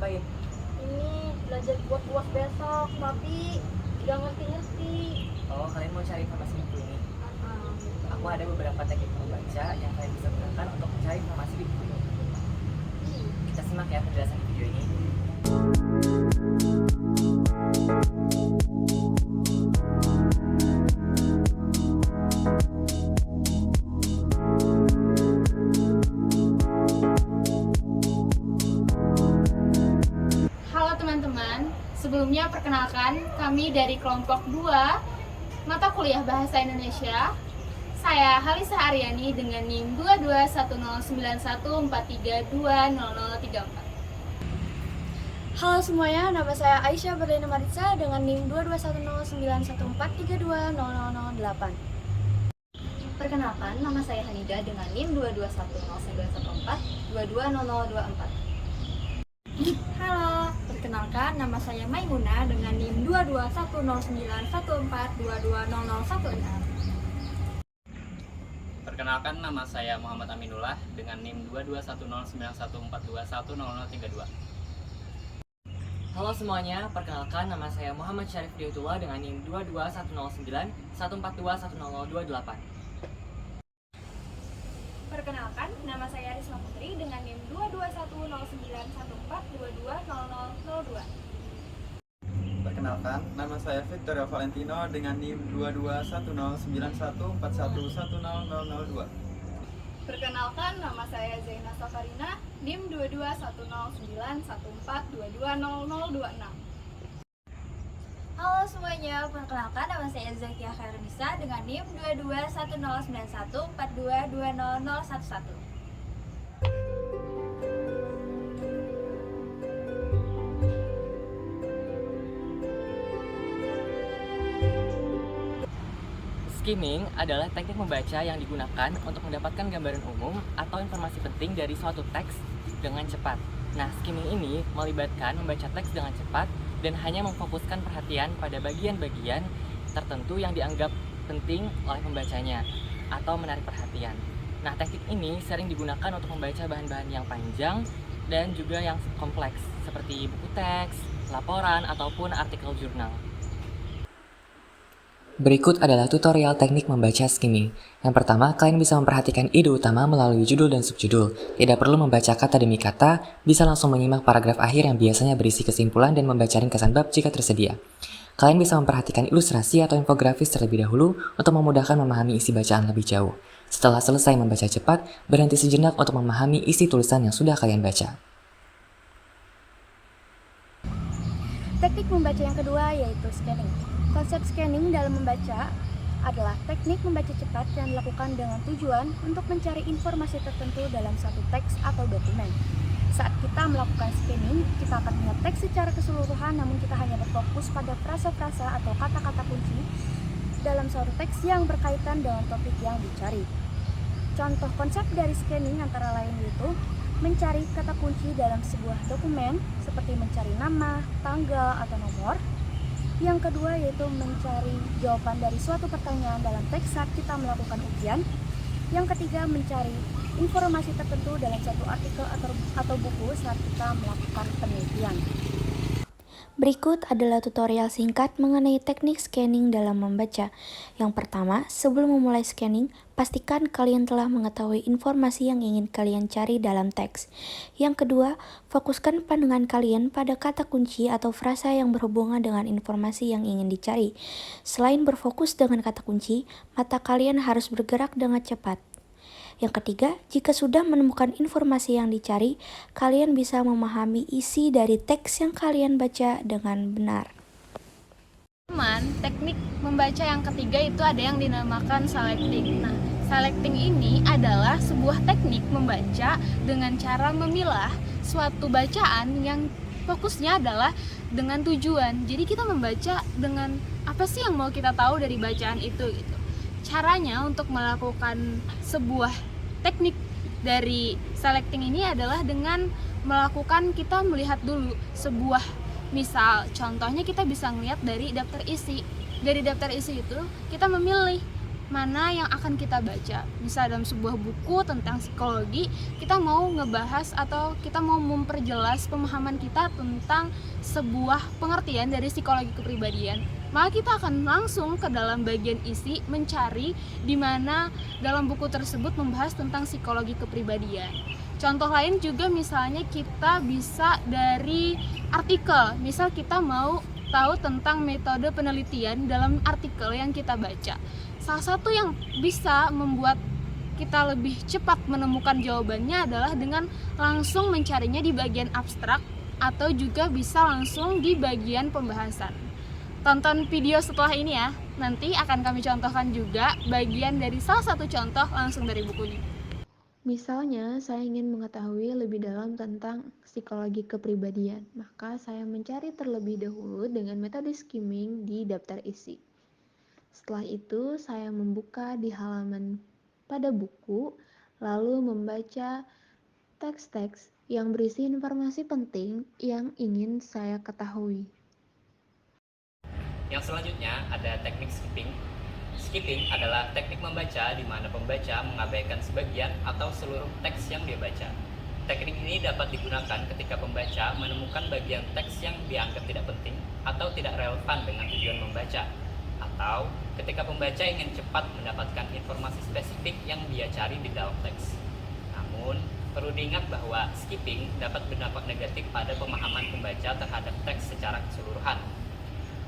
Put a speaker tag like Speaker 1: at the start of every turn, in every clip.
Speaker 1: ngapain?
Speaker 2: Ini belajar buat UAS besok, tapi gak ngerti-ngerti.
Speaker 1: Oh, kalian mau cari informasi di buku ini?
Speaker 2: Gitu.
Speaker 1: Aku ada beberapa teknik membaca yang kalian bisa gunakan untuk mencari informasi di buku ini. Kita simak ya penjelasan di video ini.
Speaker 3: Halo teman-teman, sebelumnya perkenalkan kami dari kelompok 2 mata kuliah Bahasa Indonesia. Saya Halisa Aryani dengan NIM 22109143200034.
Speaker 2: Halo semuanya, nama saya Aisyah Berdana Maritza dengan NIM 22109143200008.
Speaker 4: Perkenalkan, nama saya Hanida dengan NIM 22109142200024.
Speaker 2: Halo, perkenalkan nama saya Maimuna dengan NIM 22109142200016.
Speaker 5: Perkenalkan, nama saya Muhammad Aminullah dengan NIM 22109142100032.
Speaker 1: Halo semuanya, perkenalkan nama saya Muhammad Syarif Diutullah dengan NIM 221091421028.
Speaker 3: Perkenalkan, nama saya Risma Putri dengan NIM 22109142200002.
Speaker 6: Perkenalkan, nama saya Victoria Valentino dengan NIM 22109141100002.
Speaker 3: Perkenalkan, nama saya Zaina Safarina, NIM 22109142200026.
Speaker 4: Halo semuanya, perkenalkan nama saya Zakia Khairunisa dengan NIM 22109142200011.
Speaker 1: Skimming adalah teknik membaca yang digunakan untuk mendapatkan gambaran umum atau informasi penting dari suatu teks dengan cepat. Nah, skimming ini melibatkan membaca teks dengan cepat dan hanya memfokuskan perhatian pada bagian-bagian tertentu yang dianggap penting oleh pembacanya atau menarik perhatian. Nah, teknik ini sering digunakan untuk membaca bahan-bahan yang panjang dan juga yang kompleks seperti buku teks, laporan, ataupun artikel jurnal. Berikut adalah tutorial teknik membaca skimming. Yang pertama, kalian bisa memperhatikan ide utama melalui judul dan subjudul. Tidak perlu membaca kata demi kata, bisa langsung menyimak paragraf akhir yang biasanya berisi kesimpulan dan membaca ringkasan bab jika tersedia. Kalian bisa memperhatikan ilustrasi atau infografis terlebih dahulu untuk memudahkan memahami isi bacaan lebih jauh. Setelah selesai membaca cepat, berhenti sejenak untuk memahami isi tulisan yang sudah kalian baca.
Speaker 2: teknik membaca yang kedua yaitu scanning. Konsep scanning dalam membaca adalah teknik membaca cepat yang dilakukan dengan tujuan untuk mencari informasi tertentu dalam suatu teks atau dokumen. Saat kita melakukan scanning, kita akan melihat teks secara keseluruhan, namun kita hanya berfokus pada frasa-frasa atau kata-kata kunci dalam suatu teks yang berkaitan dengan topik yang dicari. Contoh konsep dari scanning antara lain yaitu mencari kata kunci dalam sebuah dokumen, seperti mencari nama, tanggal, atau nomor. Yang kedua yaitu mencari jawaban dari suatu pertanyaan dalam teks saat kita melakukan ujian. Yang ketiga, mencari informasi tertentu dalam satu artikel atau buku saat kita melakukan penelitian.
Speaker 7: Berikut adalah tutorial singkat mengenai teknik scanning dalam membaca. Yang pertama, sebelum memulai scanning, pastikan kalian telah mengetahui informasi yang ingin kalian cari dalam teks. Yang kedua, fokuskan pandangan kalian pada kata kunci atau frasa yang berhubungan dengan informasi yang ingin dicari. Selain berfokus dengan kata kunci, mata kalian harus bergerak dengan cepat. Yang ketiga, jika sudah menemukan informasi yang dicari, kalian bisa memahami isi dari teks yang kalian baca dengan benar.
Speaker 3: Teman, teknik membaca yang ketiga itu ada yang dinamakan selecting. Nah, selecting ini adalah sebuah teknik membaca dengan cara memilah suatu bacaan yang fokusnya adalah dengan tujuan. Jadi kita membaca dengan apa sih yang mau kita tahu dari bacaan itu gitu. Caranya untuk melakukan sebuah teknik dari selecting ini adalah dengan melakukan kita melihat dulu sebuah misal, contohnya kita bisa melihat dari daftar isi. Dari daftar isi itu kita memilih mana yang akan kita baca. Misal dalam sebuah buku tentang psikologi, kita mau ngebahas atau kita mau memperjelas pemahaman kita tentang sebuah pengertian dari psikologi kepribadian, maka kita akan langsung ke dalam bagian isi mencari di mana dalam buku tersebut membahas tentang psikologi kepribadian. Contoh lain juga misalnya kita bisa dari artikel, misal kita mau tahu tentang metode penelitian dalam artikel yang kita baca. Salah satu yang bisa membuat kita lebih cepat menemukan jawabannya adalah dengan langsung mencarinya di bagian abstrak atau juga bisa langsung di bagian pembahasan. Tonton video setelah ini ya, nanti akan kami contohkan juga bagian dari salah satu contoh langsung dari bukunya.
Speaker 7: Misalnya, saya ingin mengetahui lebih dalam tentang psikologi kepribadian, maka saya mencari terlebih dahulu dengan metode skimming di daftar isi. Setelah itu, saya membuka di halaman pada buku, lalu membaca teks-teks yang berisi informasi penting yang ingin saya ketahui.
Speaker 5: Yang selanjutnya ada teknik skipping. Skipping adalah teknik membaca di mana pembaca mengabaikan sebagian atau seluruh teks yang dia baca. Teknik ini dapat digunakan ketika pembaca menemukan bagian teks yang dianggap tidak penting atau tidak relevan dengan tujuan membaca, atau ketika pembaca ingin cepat mendapatkan informasi spesifik yang dia cari di dalam teks. Namun, perlu diingat bahwa skipping dapat berdampak negatif pada pemahaman pembaca terhadap teks secara keseluruhan.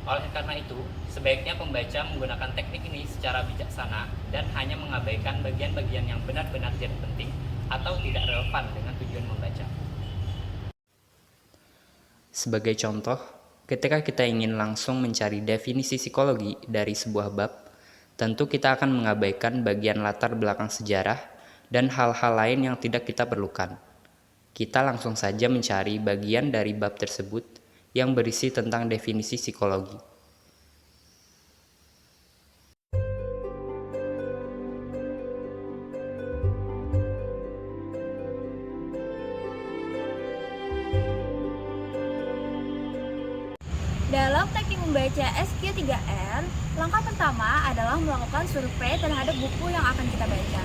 Speaker 5: Oleh karena itu, sebaiknya pembaca menggunakan teknik ini secara bijaksana dan hanya mengabaikan bagian-bagian yang benar-benar tidak penting atau tidak relevan dengan tujuan membaca. Sebagai contoh, ketika kita ingin langsung mencari definisi psikologi dari sebuah bab, tentu kita akan mengabaikan bagian latar belakang sejarah dan hal-hal lain yang tidak kita perlukan. Kita langsung saja mencari bagian dari bab tersebut yang berisi tentang definisi psikologi.
Speaker 2: Dalam teknik membaca SQ3R, langkah pertama adalah melakukan survei terhadap buku yang akan kita baca.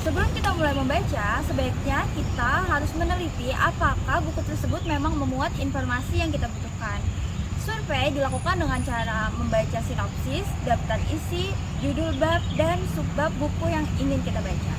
Speaker 2: Sebelum kita mulai membaca, sebaiknya kita harus meneliti apakah buku tersebut memang memuat informasi yang kita butuhkan. Survei dilakukan dengan cara membaca sinopsis, daftar isi, judul bab, dan subbab buku yang ingin kita baca.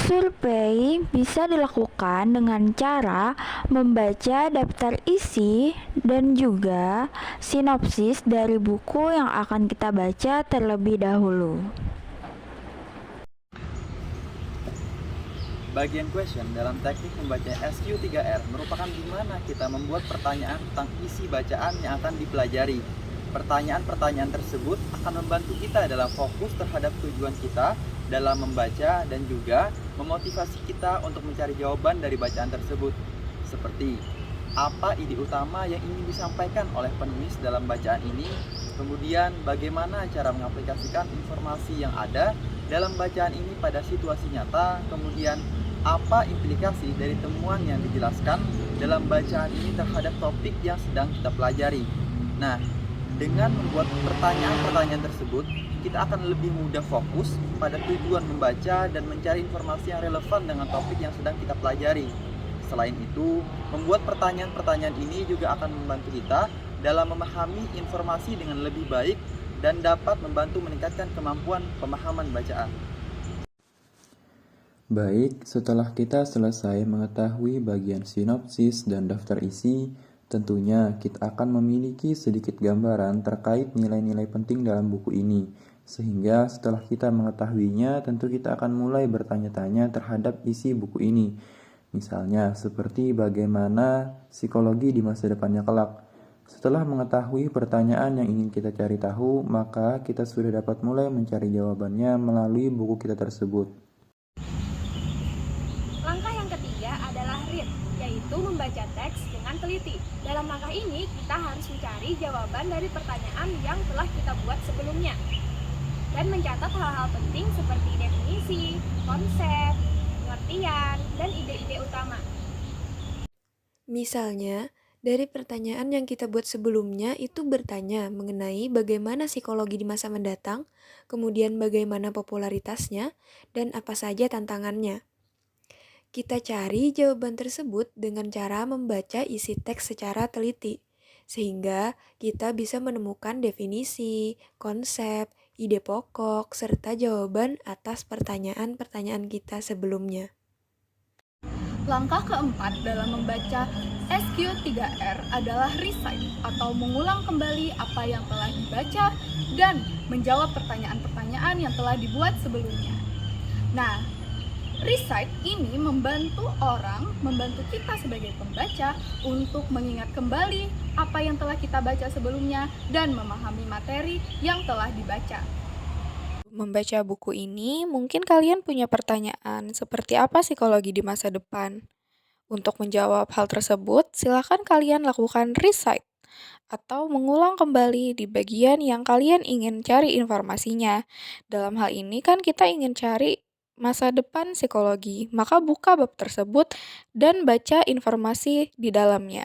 Speaker 7: Survei bisa dilakukan dengan cara membaca daftar isi dan juga sinopsis dari buku yang akan kita baca terlebih dahulu.
Speaker 6: Bagian question dalam teknik membaca SQ3R merupakan di mana kita membuat pertanyaan tentang isi bacaan yang akan dipelajari. Pertanyaan-pertanyaan tersebut akan membantu kita dalam fokus terhadap tujuan kita dalam membaca dan juga memotivasi kita untuk mencari jawaban dari bacaan tersebut. Seperti, apa ide utama yang ingin disampaikan oleh penulis dalam bacaan ini, kemudian bagaimana cara mengaplikasikan informasi yang ada dalam bacaan ini pada situasi nyata, kemudian apa implikasi dari temuan yang dijelaskan dalam bacaan ini terhadap topik yang sedang kita pelajari. Nah, dengan membuat pertanyaan-pertanyaan tersebut, kita akan lebih mudah fokus pada tujuan membaca dan mencari informasi yang relevan dengan topik yang sedang kita pelajari. Selain itu, membuat pertanyaan-pertanyaan ini juga akan membantu kita dalam memahami informasi dengan lebih baik dan dapat membantu meningkatkan kemampuan pemahaman bacaan.
Speaker 8: Baik, setelah kita selesai mengetahui bagian sinopsis dan daftar isi, tentunya kita akan memiliki sedikit gambaran terkait nilai-nilai penting dalam buku ini. Sehingga setelah kita mengetahuinya, tentu kita akan mulai bertanya-tanya terhadap isi buku ini. Misalnya, seperti bagaimana psikologi di masa depannya kelak. Setelah mengetahui pertanyaan yang ingin kita cari tahu, maka kita sudah dapat mulai mencari jawabannya melalui buku kita tersebut.
Speaker 2: Langkah yang ketiga adalah read, yaitu membaca teks dengan teliti. Dalam langkah ini, kita harus mencari jawaban dari pertanyaan yang telah kita buat sebelumnya dan mencatat hal-hal penting seperti definisi, konsep, pengertian, dan ide-ide utama.
Speaker 9: Misalnya, Dari pertanyaan yang kita buat sebelumnya itu bertanya mengenai bagaimana psikologi di masa mendatang, kemudian bagaimana popularitasnya, dan apa saja tantangannya. Kita cari jawaban tersebut dengan cara membaca isi teks secara teliti, sehingga kita bisa menemukan definisi, konsep, ide pokok, serta jawaban atas pertanyaan-pertanyaan kita sebelumnya.
Speaker 3: Langkah keempat dalam membaca SQ3R adalah recite atau mengulang kembali apa yang telah dibaca dan menjawab pertanyaan-pertanyaan yang telah dibuat sebelumnya. Nah, recite ini membantu kita sebagai pembaca untuk mengingat kembali apa yang telah kita baca sebelumnya dan memahami materi yang telah dibaca.
Speaker 9: Membaca buku ini, mungkin kalian punya pertanyaan seperti apa psikologi di masa depan. Untuk menjawab hal tersebut, silakan kalian lakukan recite atau mengulang kembali di bagian yang kalian ingin cari informasinya. Dalam hal ini kan kita ingin cari masa depan psikologi, maka buka bab tersebut dan baca informasi di dalamnya.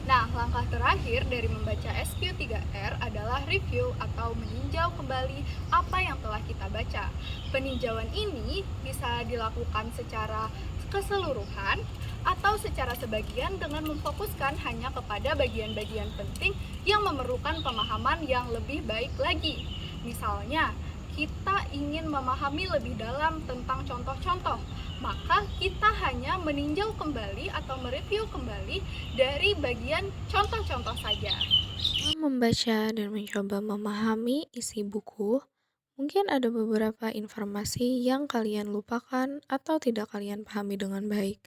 Speaker 3: Nah, langkah terakhir dari membaca SQ3R adalah review atau meninjau kembali apa yang telah kita baca. Peninjauan ini bisa dilakukan secara keseluruhan atau secara sebagian dengan memfokuskan hanya kepada bagian-bagian penting yang memerlukan pemahaman yang lebih baik lagi. Misalnya, kita ingin memahami lebih dalam tentang contoh-contoh, maka kita hanya meninjau kembali atau mereview kembali dari bagian contoh-contoh saja.
Speaker 9: Membaca dan mencoba memahami isi buku, mungkin ada beberapa informasi yang kalian lupakan atau tidak kalian pahami dengan baik.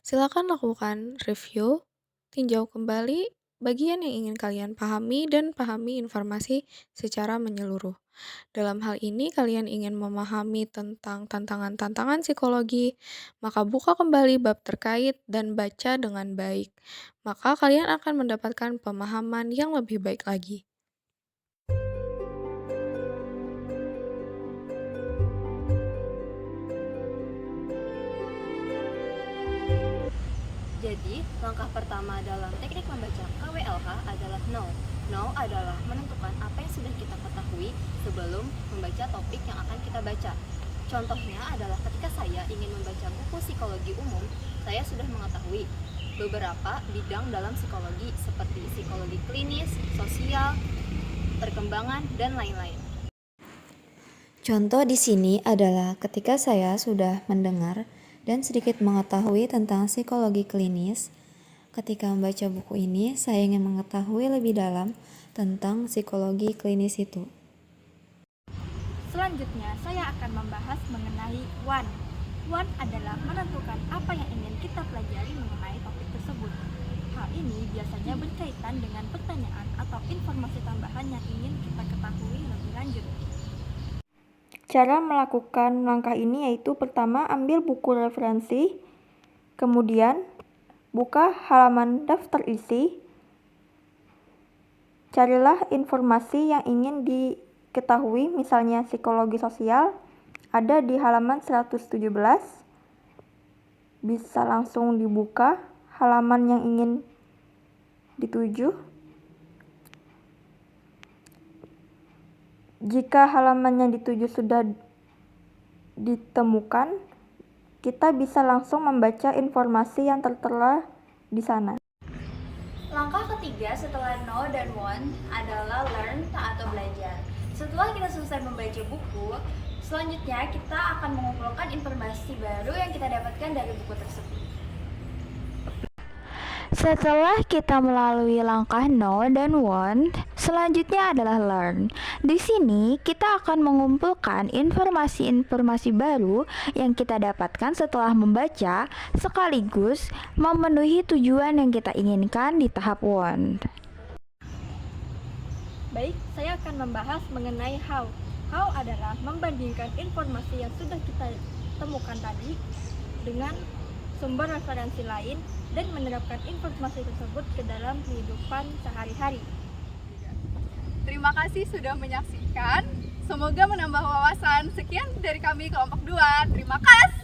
Speaker 9: Silakan lakukan review, tinjau kembali bagian yang ingin kalian pahami dan pahami informasi secara menyeluruh. Dalam hal ini kalian ingin memahami tentang tantangan-tantangan psikologi, maka buka kembali bab terkait dan baca dengan baik. Maka kalian akan mendapatkan pemahaman yang lebih baik lagi.
Speaker 4: Jadi, langkah pertama dalam teknik membaca KWLH adalah know. Know adalah menentukan apa yang sudah kita ketahui sebelum membaca topik yang akan kita baca. Contohnya adalah ketika saya ingin membaca buku psikologi umum, saya sudah mengetahui beberapa bidang dalam psikologi seperti psikologi klinis, sosial, perkembangan, dan lain-lain.
Speaker 7: Contoh di sini adalah ketika saya sudah mendengar dan sedikit mengetahui tentang psikologi klinis. Ketika membaca buku ini, saya ingin mengetahui lebih dalam tentang psikologi klinis itu.
Speaker 2: Selanjutnya, saya akan membahas mengenai one. One adalah menentukan apa yang ingin kita pelajari mengenai topik tersebut. Hal ini biasanya berkaitan dengan pertanyaan atau informasi tambahan yang ingin kita ketahui lebih lanjut.
Speaker 10: Cara melakukan langkah ini yaitu pertama ambil buku referensi, kemudian buka halaman daftar isi, carilah informasi yang ingin diketahui, misalnya psikologi sosial, ada di halaman 117, bisa langsung dibuka halaman yang ingin dituju. Jika halaman yang dituju sudah ditemukan, kita bisa langsung membaca informasi yang tertera di sana.
Speaker 4: Langkah ketiga setelah know dan want adalah learn atau belajar. Setelah kita selesai membaca buku, selanjutnya kita akan mengumpulkan informasi baru yang kita dapatkan dari buku tersebut.
Speaker 10: Setelah kita melalui langkah know dan want, selanjutnya adalah learn. Di sini kita akan mengumpulkan informasi-informasi baru yang kita dapatkan setelah membaca, sekaligus memenuhi tujuan yang kita inginkan di tahap want.
Speaker 2: Baik, saya akan membahas mengenai how. How adalah membandingkan informasi yang sudah kita temukan tadi dengan sumber referensi lain dan menerapkan informasi tersebut ke dalam kehidupan sehari-hari.
Speaker 3: Terima kasih sudah menyaksikan. Semoga menambah wawasan. Sekian dari kami kelompok 2. Terima kasih.